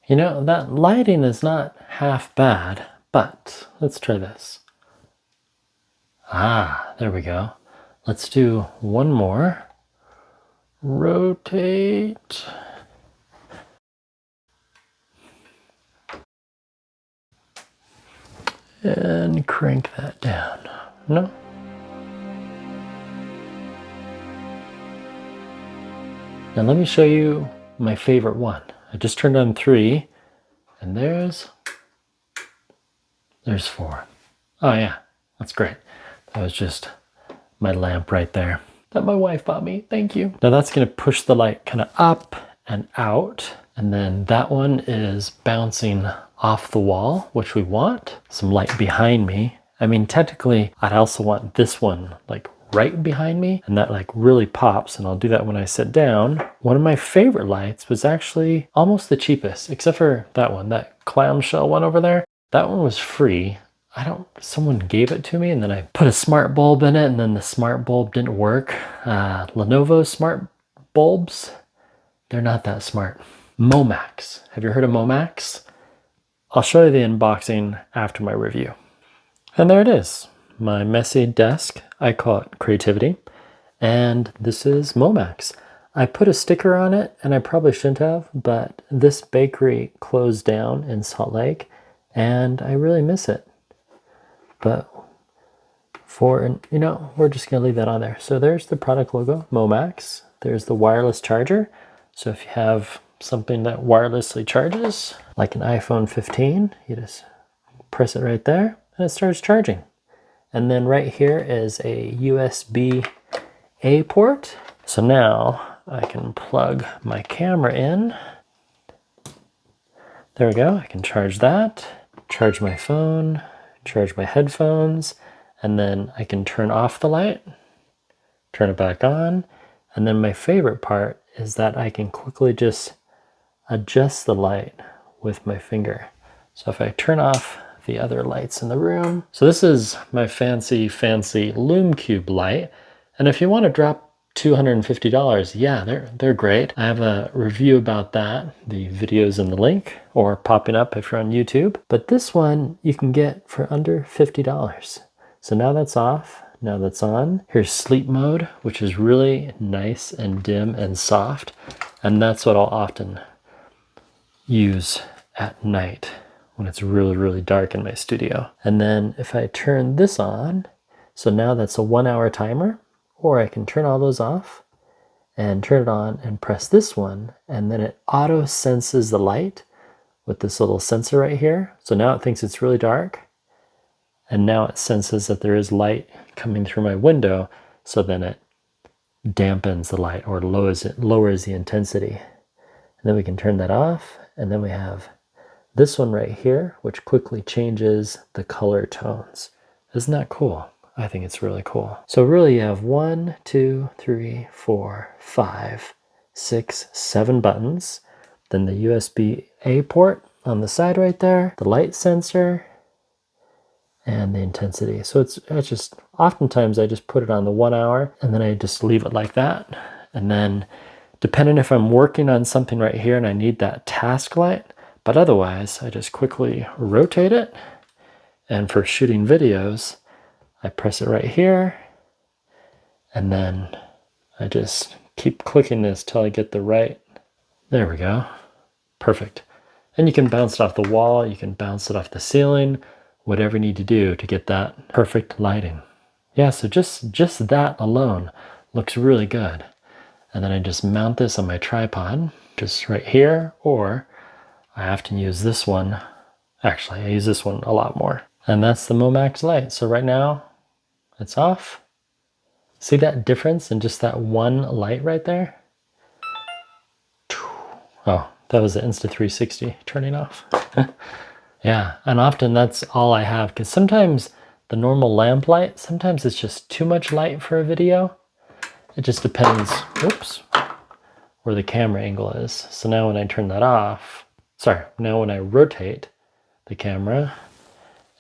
You know, that lighting is not half bad, but let's try this. Ah, there we go. Let's do one more. Rotate. And crank that down. No? Now let me show you my favorite one. I just turned on 3, and there's 4. Oh yeah, that's great. That was just my lamp right there that my wife bought me. Thank you. Now that's gonna push the light kind of up and out, and then that one is bouncing off the wall, which we want. Some light behind me. I mean, technically, I'd also want this one like right behind me, and that like really pops, and I'll do that when I sit down. One of my favorite lights was actually almost the cheapest, except for that one, that clamshell one over there. That one was free. Someone gave it to me, and then I put a smart bulb in it, and then the smart bulb didn't work. Lenovo smart bulbs, they're not that smart. MOMAX, have you heard of MOMAX? I'll show you the unboxing after my review. And there it is, my messy desk. I call it creativity. And this is MOMAX. I put a sticker on it, and I probably shouldn't have, but this bakery closed down in Salt Lake, and I really miss it. But you know, we're just gonna leave that on there. So there's the product logo, MOMAX. There's the wireless charger. So if you have something that wirelessly charges, like an iPhone 15, you just press it right there and it starts charging. And then right here is a USB-A port. So now I can plug my camera in. There we go, I can charge that, charge my phone, charge my headphones, and then I can turn off the light, turn it back on, and then my favorite part is that I can quickly just adjust the light with my finger. So if I turn off the other lights in the room. So this is my fancy Lume Cube light. And if you want to drop $250, yeah, they're great. I have a review about that. The video's in the link or popping up if you're on YouTube. But this one you can get for under $50. So now that's off, now that's on. Here's sleep mode, which is really nice and dim and soft. And that's what I'll often use at night when it's really, really dark in my studio. And then if I turn this on, so now that's a 1-hour timer, or I can turn all those off and turn it on and press this one, and then it auto senses the light with this little sensor right here. So now it thinks it's really dark, and now it senses that there is light coming through my window, so then it dampens the light or lowers the intensity. And then we can turn that off, and then we have this one right here, which quickly changes the color tones. Isn't that cool? I think it's really cool. So really you have 1, 2, 3, 4, 5, 6, 7 buttons. Then the USB-A port on the side right there, the light sensor, and the intensity. So it's just, oftentimes I just put it on the 1 hour and then I just leave it like that. And then depending if I'm working on something right here and I need that task light, but otherwise I just quickly rotate it. And for shooting videos, I press it right here, and then I just keep clicking this till I get the right. There we go. Perfect. And you can bounce it off the wall, you can bounce it off the ceiling, whatever you need to do to get that perfect lighting. Yeah, so just that alone looks really good. And then I just mount this on my tripod, just right here, or I often use this one. Actually, I use this one a lot more. And that's the MOMAX light. So right now, it's off. See that difference in just that one light right there? Oh, that was the Insta360 turning off. Yeah, and often that's all I have, because sometimes the normal lamp light, sometimes it's just too much light for a video. It just depends, oops, where the camera angle is. So now when I turn that off, now when I rotate the camera,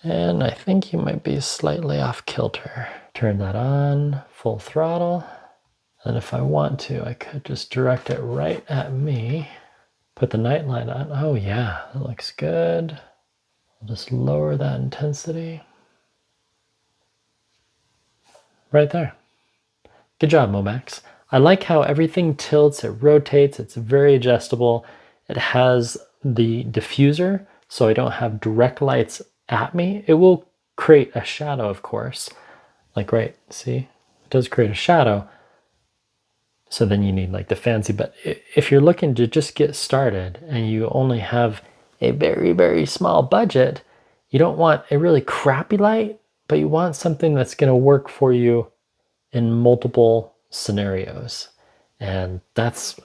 and I think you might be slightly off kilter. Turn that on, full throttle. And if I want to, I could just direct it right at me. Put the night light on. Oh yeah, that looks good. I'll just lower that intensity. Right there. Good job, MOMAX. I like how everything tilts, it rotates, it's very adjustable. It has the diffuser, so I don't have direct lights at me. It will create a shadow, of course. Like, right, see? It does create a shadow. So then you need like the fancy, but if you're looking to just get started and you only have a very, very small budget, you don't want a really crappy light, but you want something that's going to work for you in multiple scenarios. And that's,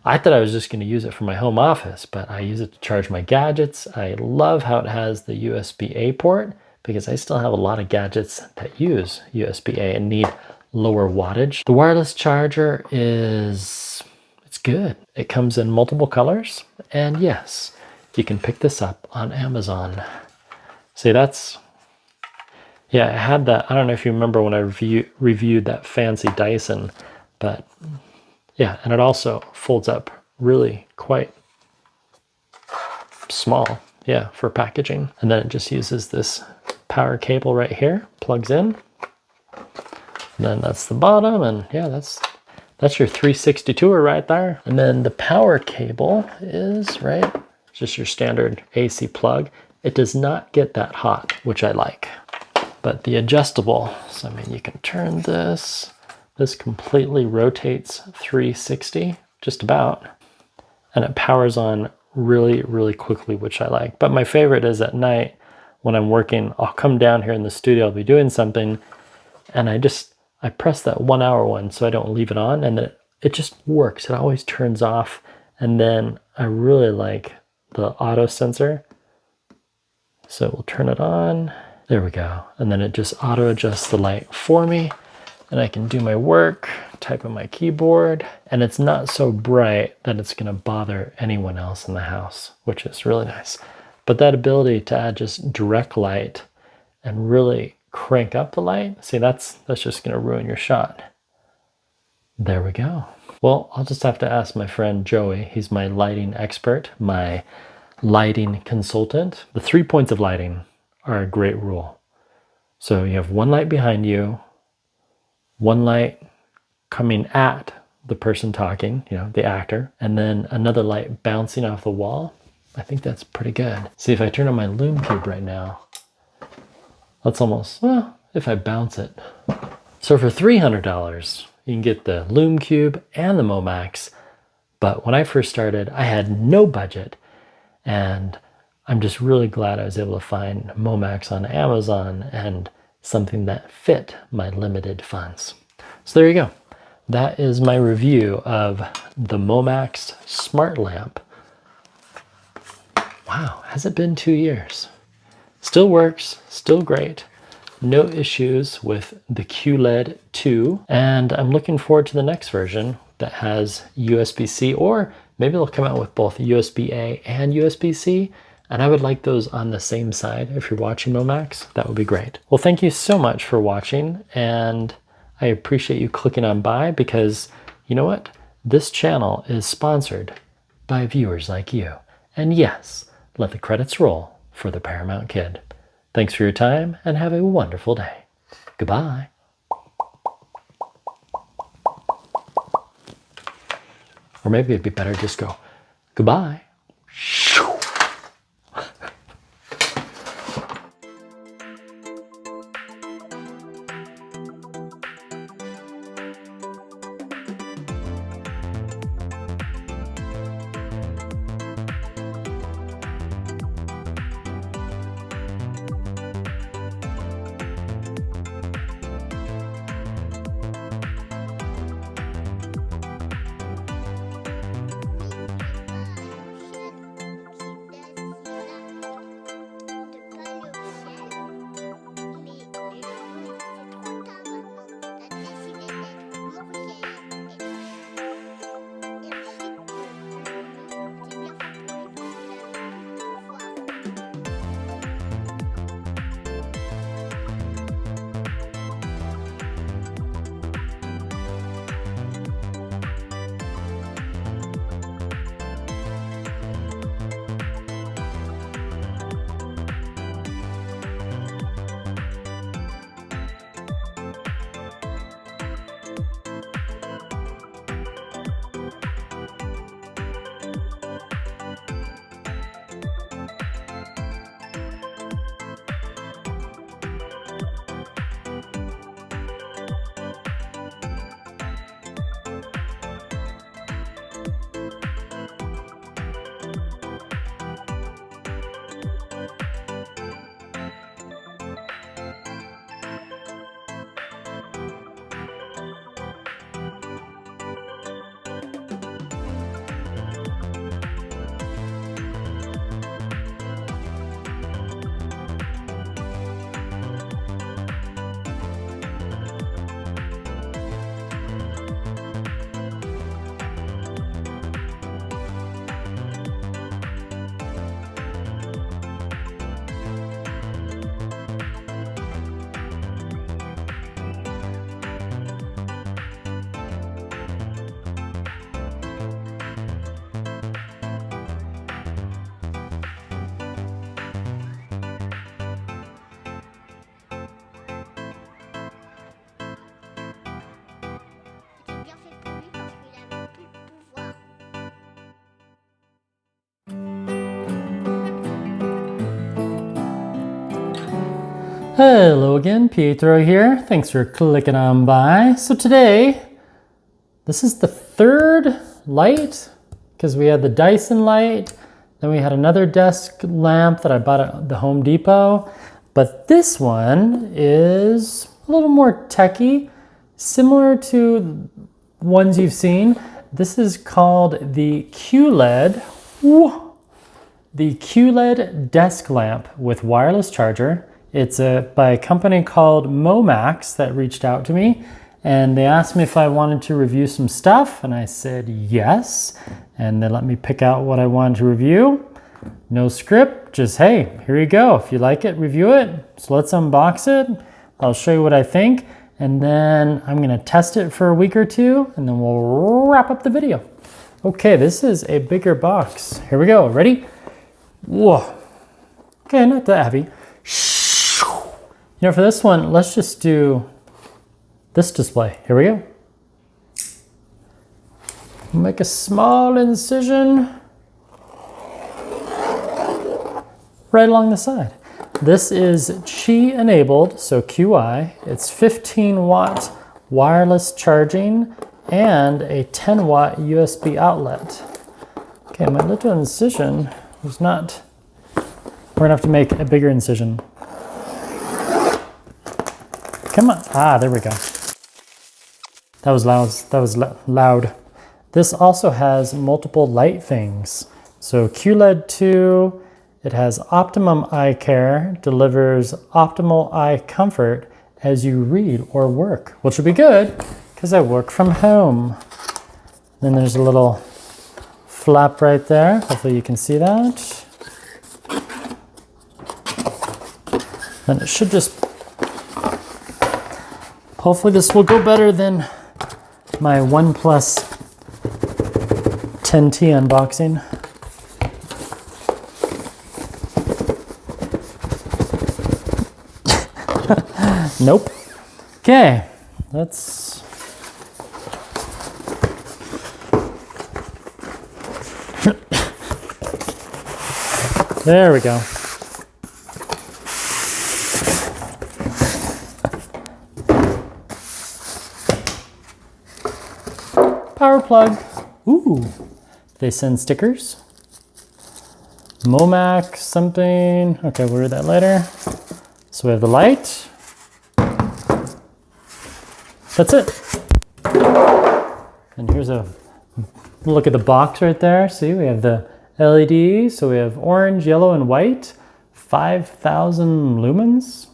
I thought I was just going to use it for my home office, but I use it to charge my gadgets. I love how it has the USB-A port because I still have a lot of gadgets that use USB-A and need lower wattage. The wireless charger it's good. It comes in multiple colors, and yes, you can pick this up on Amazon. See, that's, yeah, I had that. I don't know if you remember when I reviewed that fancy Dyson, but yeah, and it also folds up really quite small, yeah, for packaging. And then it just uses this power cable right here, plugs in. And then that's the bottom, and yeah, that's your 360 tour right there. And then the power cable is, right, just your standard AC plug. It does not get that hot, which I like. But the adjustable, so I mean, you can turn this. This completely rotates 360, just about. And it powers on really, really quickly, which I like. But my favorite is at night when I'm working, I'll come down here in the studio, I'll be doing something, and I press that 1 hour one so I don't leave it on, and it just works. It always turns off. And then I really like the auto sensor. So we'll turn it on. There we go. And then it just auto adjusts the light for me, and I can do my work, type on my keyboard, and it's not so bright that it's gonna bother anyone else in the house, which is really nice. But that ability to add just direct light and really crank up the light, see, that's just gonna ruin your shot. There we go. Well, I'll just have to ask my friend Joey. He's my lighting expert, my lighting consultant. The 3 points of lighting are a great rule. So you have one light behind you, one light coming at the person talking, you know, the actor, and then another light bouncing off the wall. I think that's pretty good. See, if I turn on my Lume Cube right now, that's almost, well, if I bounce it. So for $300, you can get the Lume Cube and the MOMAX. But when I first started, I had no budget, and I'm just really glad I was able to find MOMAX on Amazon and something that fit my limited funds. So there you go. That is my review of the MOMAX Smart Lamp. Wow, has it been 2 years? Still works, still great. No issues with the Q-Led 2. And I'm looking forward to the next version that has USB-C, or maybe they'll come out with both USB-A and USB-C. And I would like those on the same side. If you're watching MOMAX, that would be great. Well, thank you so much for watching, and I appreciate you clicking on by, because you know what? This channel is sponsored by viewers like you. And yes, let the credits roll for the Paramount Kid. Thanks for your time, and have a wonderful day. Goodbye. Or maybe it'd be better just go, goodbye. Hello again, Pietro here. Thanks for clicking on by. So today, this is the third light, because we had the Dyson light, then we had another desk lamp that I bought at the Home Depot, but this one is a little more techy, similar to ones you've seen. This is called the Q-Led, the Q-Led Desk Lamp with wireless charger. It's by a company called MOMAX that reached out to me, and they asked me if I wanted to review some stuff, and I said yes, and they let me pick out what I wanted to review. No script, just hey, here you go. If you like it, review it. So let's unbox it. I'll show you what I think, and then I'm gonna test it for a week or two, and then we'll wrap up the video. Okay, this is a bigger box. Here we go, ready? Whoa. Okay, not that heavy. You know, for this one, let's just do this display. Here we go. Make a small incision right along the side. This is Qi enabled, so QI. It's 15-watt wireless charging and a 10-watt USB outlet. Okay, my little incision is not, we're gonna have to make a bigger incision. Come on. Ah, there we go. That was loud. That was loud. This also has multiple light things. So QLED 2, it has optimum eye care, delivers optimal eye comfort as you read or work, which would be good because I work from home. Then there's a little flap right there. Hopefully you can see that. Then it should just, hopefully this will go better than my OnePlus 10T unboxing. Nope. Okay, let's... There we go. Power plug. Ooh, they send stickers. MOMAX something. Okay, we'll read that later. So we have the light. That's it. And here's a look at the box right there. See, we have the LED. So we have orange, yellow, and white. 5,000 lumens.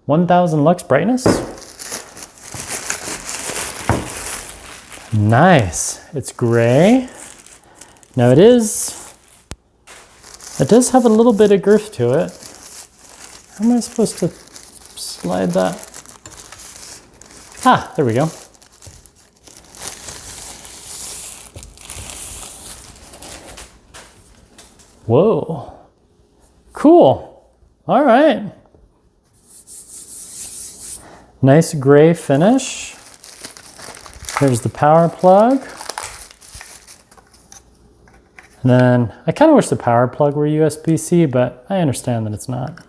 1,000 lux brightness. Nice. It's gray. Now it does have a little bit of girth to it. How am I supposed to slide that? Ah, there we go. Whoa. Cool. All right. Nice gray finish. There's the power plug. And then I kind of wish the power plug were USB-C, but I understand that it's not.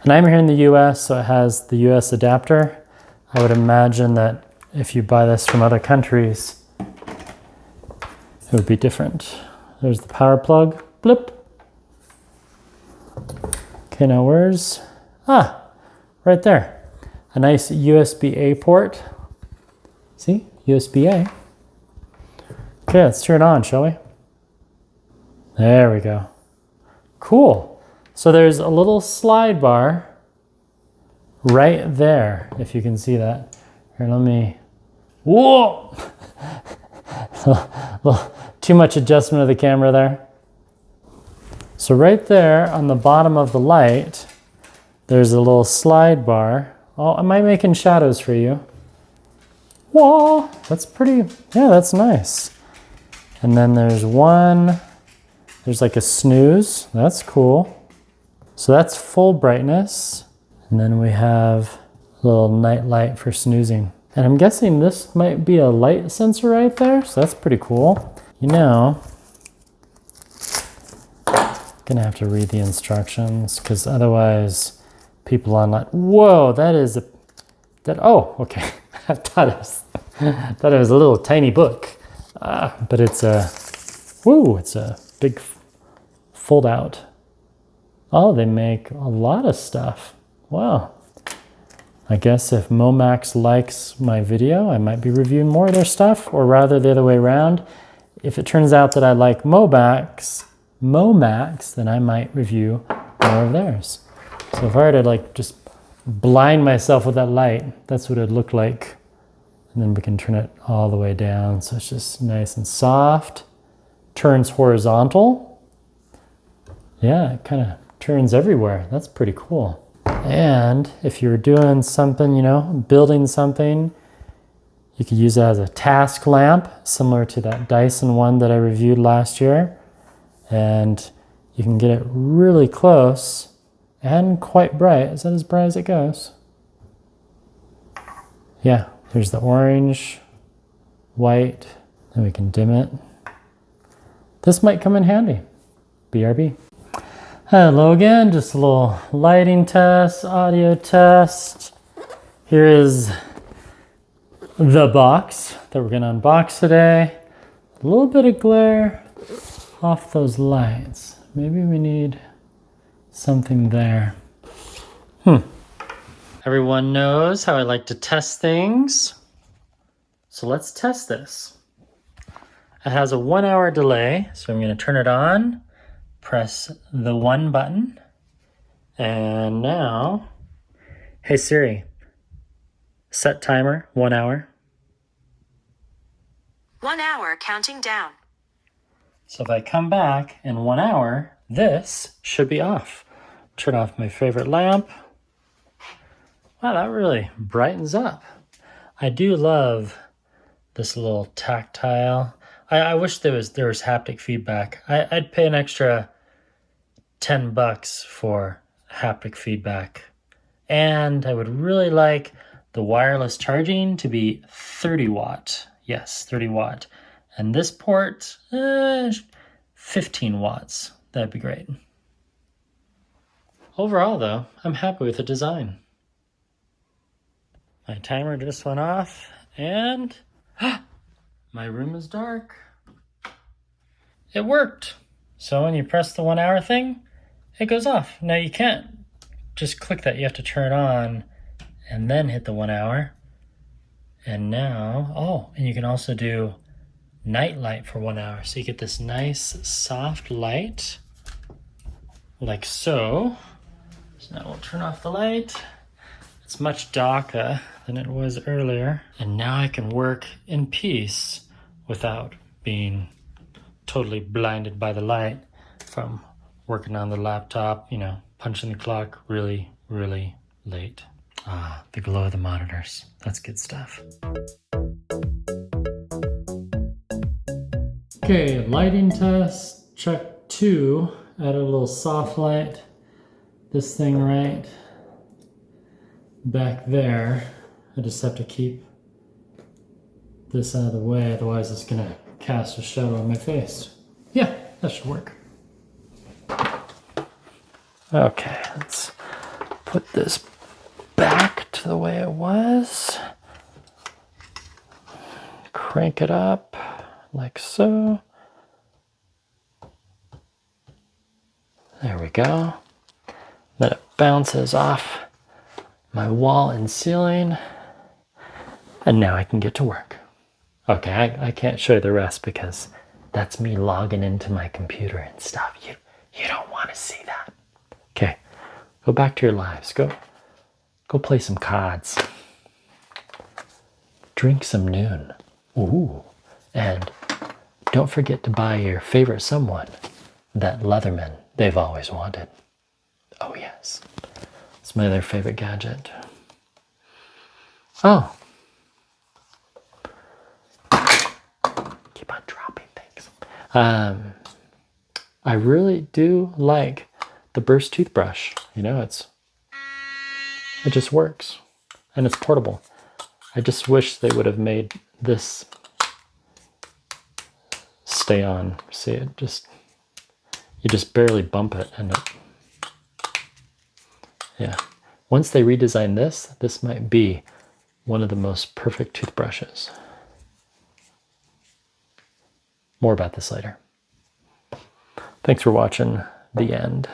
And I'm here in the US, so it has the US adapter. I would imagine that if you buy this from other countries, it would be different. There's the power plug. Blip. Okay, now where's... Ah, right there. A nice USB-A port. See? USB-A. Okay, let's turn it on, shall we? There we go. Cool. So there's a little slide bar right there, if you can see that. Here, let me... Whoa! Too much adjustment of the camera there. So right there on the bottom of the light, there's a little slide bar. Oh, am I making shadows for you? Whoa, that's pretty, yeah, that's nice. And then there's like a snooze. That's cool. So that's full brightness. And then we have a little night light for snoozing. And I'm guessing this might be a light sensor right there. So that's pretty cool. You know, Gonna have to read the instructions because otherwise people online, whoa, that is a, that, oh, okay. I thought it was a little tiny book, but it's a, woo, it's a big fold out. Oh, they make a lot of stuff. Wow. I guess if MOMAX likes my video, I might be reviewing more of their stuff, or rather the other way around. If it turns out that I like MOMAX, then I might review more of theirs. So if I were to like just blind myself with that light, that's what it'd look like. And then we can turn it all the way down. So it's just nice and soft. Turns horizontal. Yeah, it kind of turns everywhere. That's pretty cool. And if you're doing something, you know, building something, you could use it as a task lamp, similar to that Dyson one that I reviewed last year. And you can get it really close and quite bright. Is that as bright as it goes? Yeah, here's the orange, white, then we can dim it. This might come in handy. BRB. Hello again, just a little lighting test, audio test. Here is the box that we're gonna unbox today. A little bit of glare off those lights. Maybe we need something there. Everyone knows how I like to test things. So let's test this. It has a 1 hour delay, so I'm gonna turn it on. Press the 1 button, and now, hey Siri, set timer, 1 hour. 1 hour counting down. So if I come back in 1 hour, this should be off. Turn off my favorite lamp. Wow, that really brightens up. I do love this little tactile. I wish there was haptic feedback. I'd pay an extra $10 for haptic feedback. And I would really like the wireless charging to be 30 watt. Yes, 30 watt. And this port, 15 watts. That'd be great. Overall though, I'm happy with the design. My timer just went off and my room is dark. It worked. So when you press the 1 hour thing, it goes off. Now you can't just click that. You have to turn it on and then hit the 1 hour. And now, oh, and you can also do night light for 1 hour. So you get this nice soft light like so. So now we'll turn off the light. It's much darker than it was earlier. And now I can work in peace without being totally blinded by the light from working on the laptop, you know, punching the clock really, really late. Ah, the glow of the monitors. That's good stuff. Okay, lighting test, check 2. Add a little soft light. This thing right back there. I just have to keep this out of the way, otherwise it's gonna cast a shadow on my face. Yeah, that should work. Okay, let's put this back to the way it was. Crank it up like so. There we go. Then it bounces off my wall and ceiling. And now I can get to work. Okay, I can't show you the rest because that's me logging into my computer and stuff. You don't want to see that. Okay, go back to your lives. Go play some cards. Drink some noon. Ooh, and don't forget to buy your favorite someone that Leatherman they've always wanted. Oh yes, it's my other favorite gadget. Oh. Keep on dropping things. I really do like the Burst toothbrush. You know, it just works and it's portable. I just wish they would have made this stay on. See, it just You just barely bump it and it, yeah. Once they redesign this, this might be one of the most perfect toothbrushes. More about this later. Thanks for watching the end.